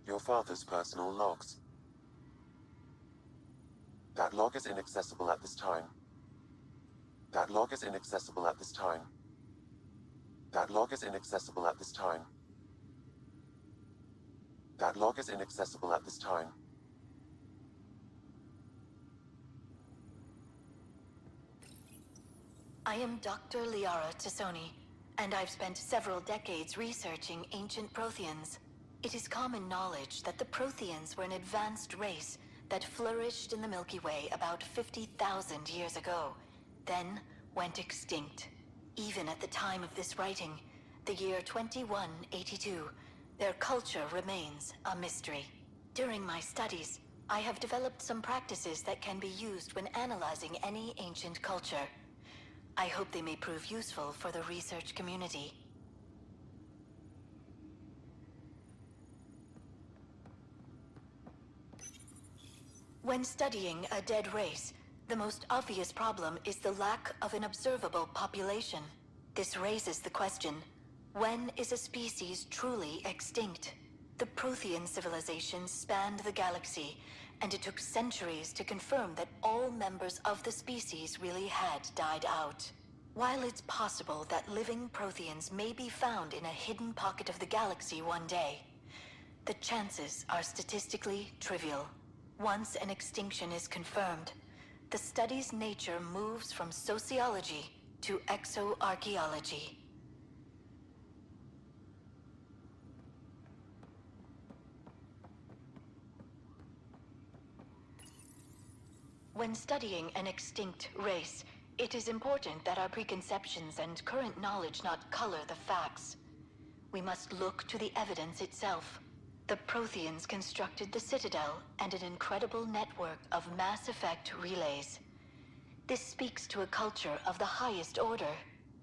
Your father's personal logs. That log is inaccessible at this time. That log is inaccessible at this time. That log is inaccessible at this time. That log is inaccessible at this time. I am Dr. Liara Tassoni, and I've spent several decades researching ancient Protheans. It is common knowledge that the Protheans were an advanced race that flourished in the Milky Way about 50,000 years ago, then went extinct. Even at the time of this writing, the year 2182, their culture remains a mystery. During my studies, I have developed some practices that can be used when analyzing any ancient culture. I hope they may prove useful for the research community. When studying a dead race, the most obvious problem is the lack of an observable population. This raises the question, when is a species truly extinct? The Prothean civilization spanned the galaxy, and it took centuries to confirm that all members of the species really had died out. While it's possible that living Protheans may be found in a hidden pocket of the galaxy one day, the chances are statistically trivial. Once an extinction is confirmed, the study's nature moves from sociology to exoarchaeology. When studying an extinct race, it is important that our preconceptions and current knowledge not color the facts. We must look to the evidence itself. The Protheans constructed the Citadel and an incredible network of mass effect relays. This speaks to a culture of the highest order.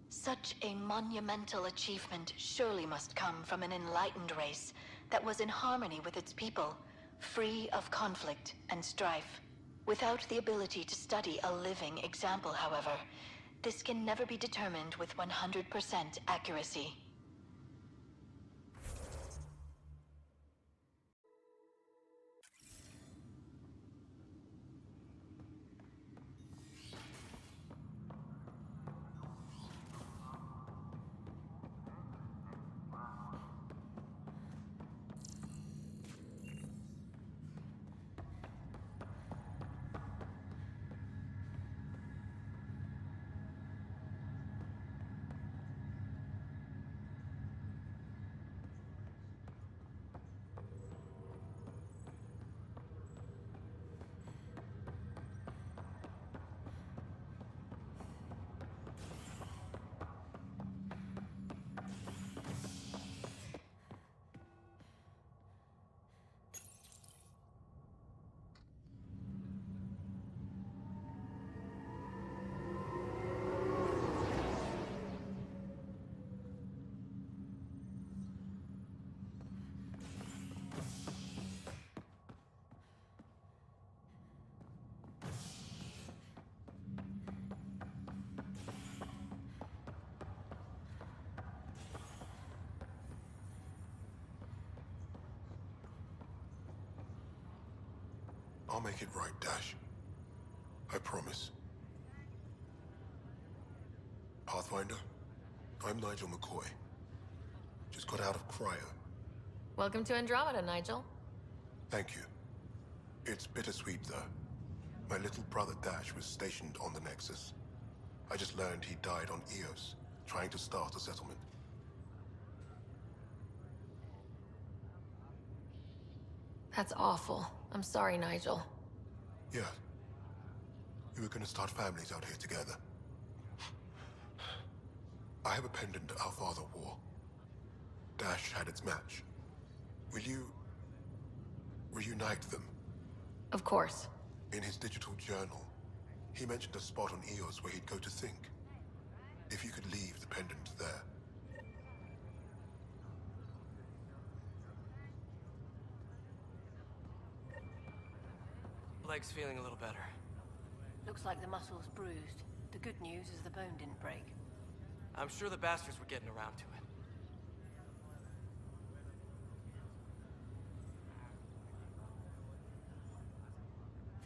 Such a monumental achievement surely must come from an enlightened race that was in harmony with its people, free of conflict and strife. Without the ability to study a living example, however, this can never be determined with 100% accuracy. I'll make it right, Dash. I promise. Pathfinder, I'm Nigel McCoy. Just got out of cryo. Welcome to Andromeda, Nigel. Thank you. It's bittersweet, though. My little brother Dash was stationed on the Nexus. I just learned he died on Eos, trying to start a settlement. That's awful. I'm sorry, Nigel. Yeah. We were gonna start families out here together. I have a pendant our father wore. Dash had its match. Will you reunite them? Of course. In his digital journal, he mentioned a spot on Eos where he'd go to think. If you could leave the pendant there. Leg's feeling a little better. Looks like the muscle's bruised. The good news is the bone didn't break. I'm sure the bastards were getting around to it.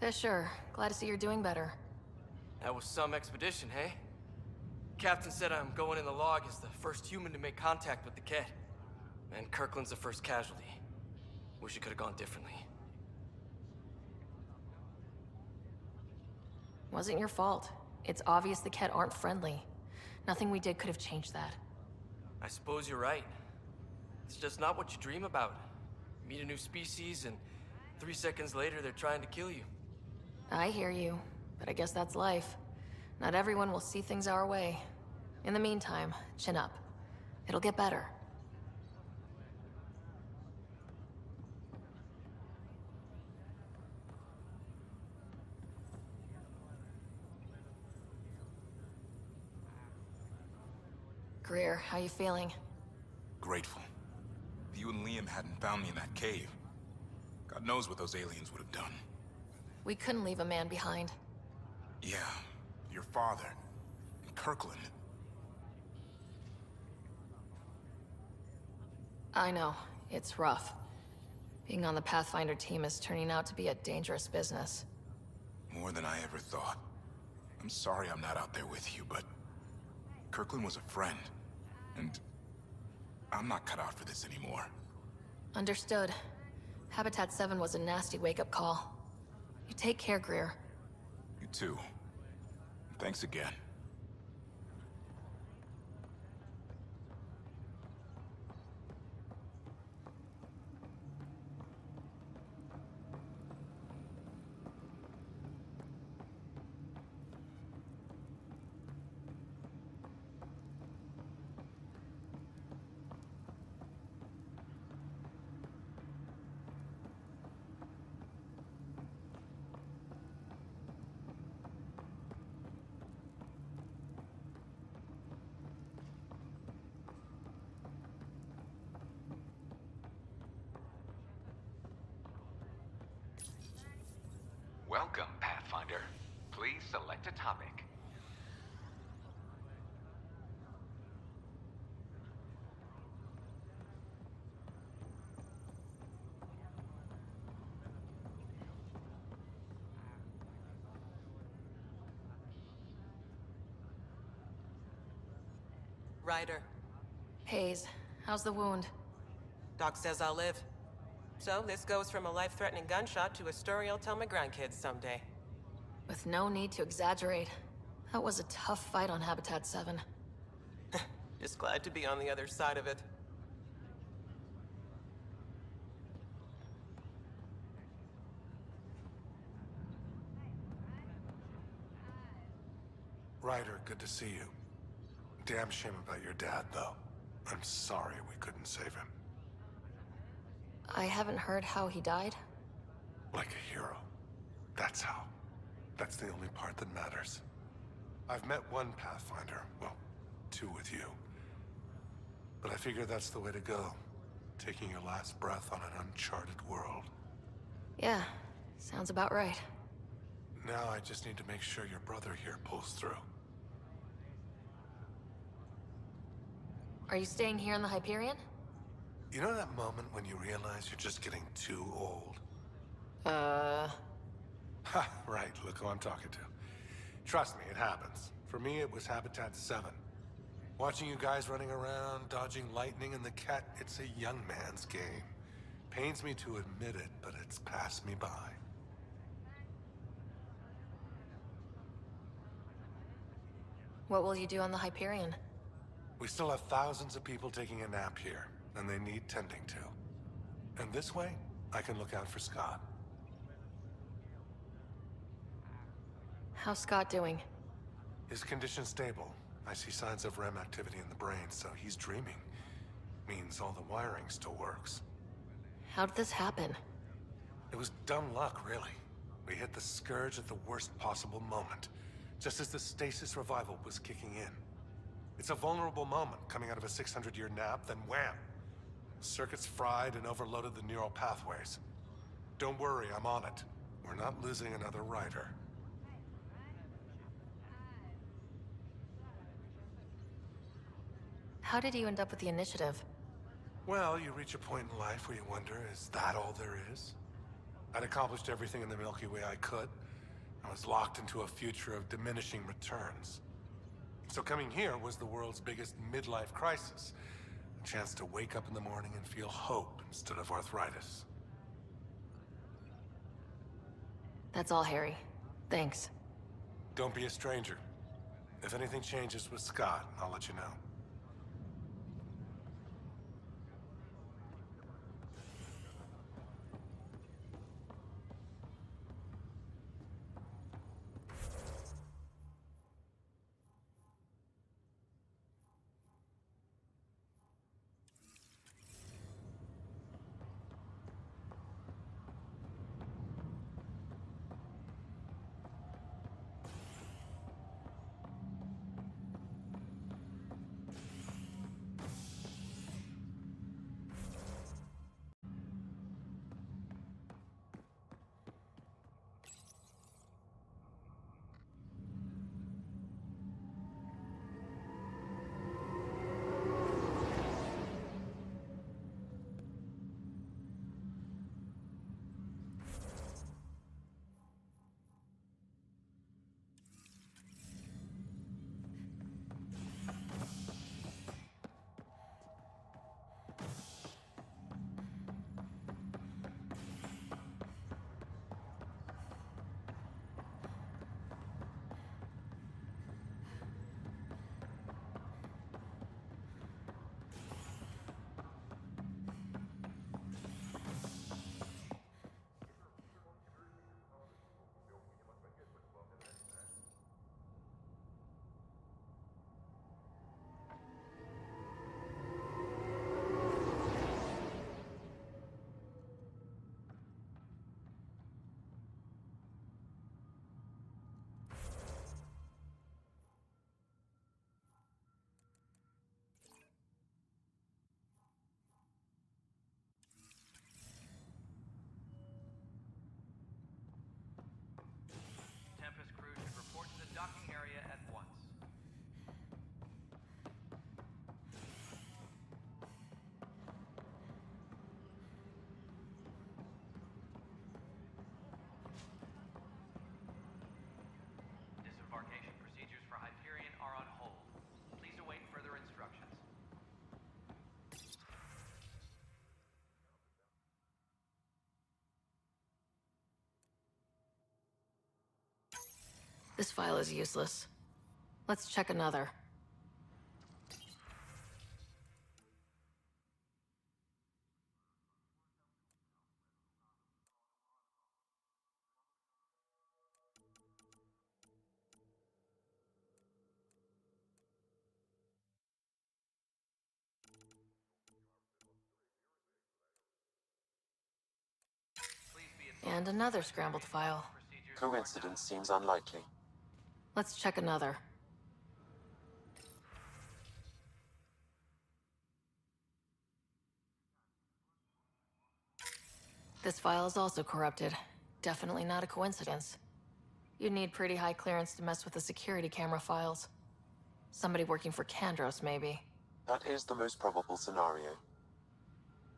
Fisher, glad to see you're doing better. That was some expedition, hey? Captain said I'm going in the log as the first human to make contact with the kid. And Kirkland's the first casualty. Wish it could have gone differently. Wasn't your fault. It's obvious the Ket aren't friendly. Nothing we did could have changed that. I suppose you're right. It's just not what you dream about. Meet a new species and 3 seconds later they're trying to kill you. I hear you, but I guess that's life. Not everyone will see things our way. In the meantime, chin up. It'll get better. Greer, how you feeling? Grateful. If you and Liam hadn't found me in that cave, God knows what those aliens would have done. We couldn't leave a man behind. Yeah, your father, and Kirkland. I know, it's rough. Being on the Pathfinder team is turning out to be a dangerous business. More than I ever thought. I'm sorry I'm not out there with you, but Kirkland was a friend, and I'm not cut out for this anymore. Understood. Habitat 7 was a nasty wake-up call. You take care, Greer. You too. Thanks again. Welcome, Pathfinder. Please select a topic. Ryder. Hayes, how's the wound? Doc says I'll live. So this goes from a life-threatening gunshot to a story I'll tell my grandkids someday. With no need to exaggerate. That was a tough fight on Habitat 7. Just glad to be on the other side of it. Ryder, good to see you. Damn shame about your dad, though. I'm sorry we couldn't save him. I haven't heard how he died. Like a hero. That's how. That's the only part that matters. I've met one Pathfinder, well, 2 with you. But I figure that's the way to go. Taking your last breath on an uncharted world. Yeah, sounds about right. Now I just need to make sure your brother here pulls through. Are you staying here in the Hyperion? You know that moment when you realize you're just getting too old? Ha, right, look who I'm talking to. Trust me, it happens. For me, it was Habitat 7. Watching you guys running around, dodging lightning and the cat, it's a young man's game. Pains me to admit it, but it's passed me by. What will you do on the Hyperion? We still have thousands of people taking a nap here, and they need tending to. And this way, I can look out for Scott. How's Scott doing? His condition's stable. I see signs of REM activity in the brain, so he's dreaming. Means all the wiring still works. How did this happen? It was dumb luck, really. We hit the Scourge at the worst possible moment, just as the stasis revival was kicking in. It's a vulnerable moment, coming out of a 600-year nap, then wham! Circuits fried and overloaded the neural pathways. Don't worry, I'm on it. We're not losing another rider. How did you end up with the initiative? Well, you reach a point in life where you wonder, is that all there is? I'd accomplished everything in the Milky Way I could. I was locked into a future of diminishing returns. So coming here was the world's biggest midlife crisis. A chance to wake up in the morning and feel hope instead of arthritis. That's all, Harry. Thanks. Don't be a stranger. If anything changes with Scott, I'll let you know. Tempest crew should report to the docking area at once. Disembarkation procedures for Hyperion are on hold. Please await further instructions. This file is useless. Let's check another. And another scrambled file. Coincidence seems unlikely. Let's check another. This file is also corrupted. Definitely not a coincidence. You'd need pretty high clearance to mess with the security camera files. Somebody working for Kandros, maybe. That is the most probable scenario.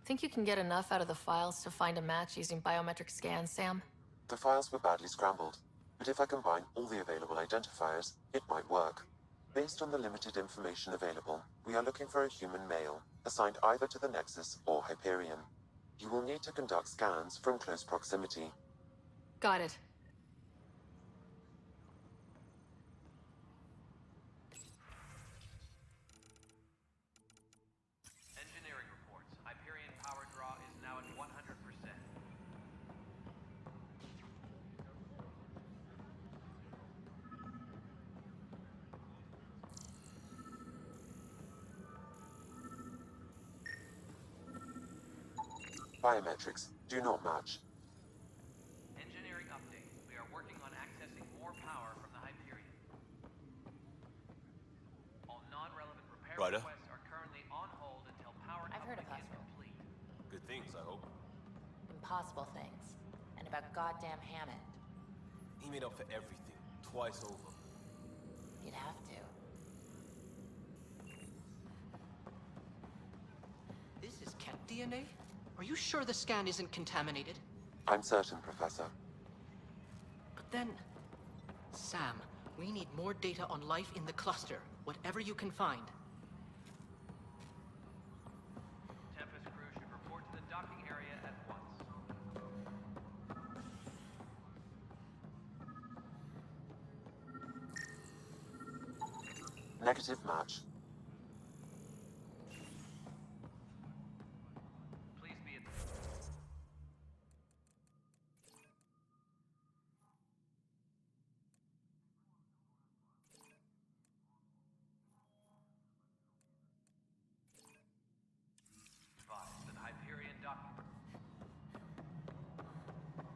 Think you can get enough out of the files to find a match using biometric scans, Sam? The files were badly scrambled, but if I combine all the available identifiers, it might work. Based on the limited information available, we are looking for a human male, assigned either to the Nexus or Hyperion. You will need to conduct scans from close proximity. Got it. Engineering reports. Hyperion power draw is now at 100%. Biometrics do not match. Engineering update. We are working on accessing more power from the Hyperion. All non-relevant repair Ryder? requests are currently on hold until power I've heard of coupling is Hospital. complete. Good things, I hope. Impossible things. And about goddamn Hammond. He made up for everything, twice over. You'd have to. This is Kett DNA? Are you sure the scan isn't contaminated? I'm certain, Professor. But then... Sam, we need more data on life in the cluster, whatever you can find. Tempest crew should report to the docking area at once. Negative match. Please be at advised to the Hyperion docking. No,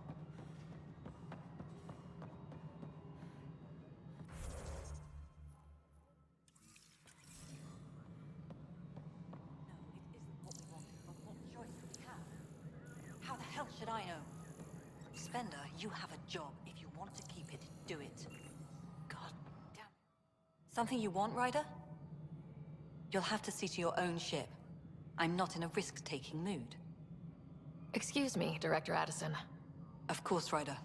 it isn't what we wanted, but what choice do we have? How the hell should I know? Spender, you have a job. If you want to keep it, do it. God damn. Something you want, Ryder? You'll have to see to your own ship. I'm not in a risk-taking mood. Excuse me, Director Addison. Of course, Ryder.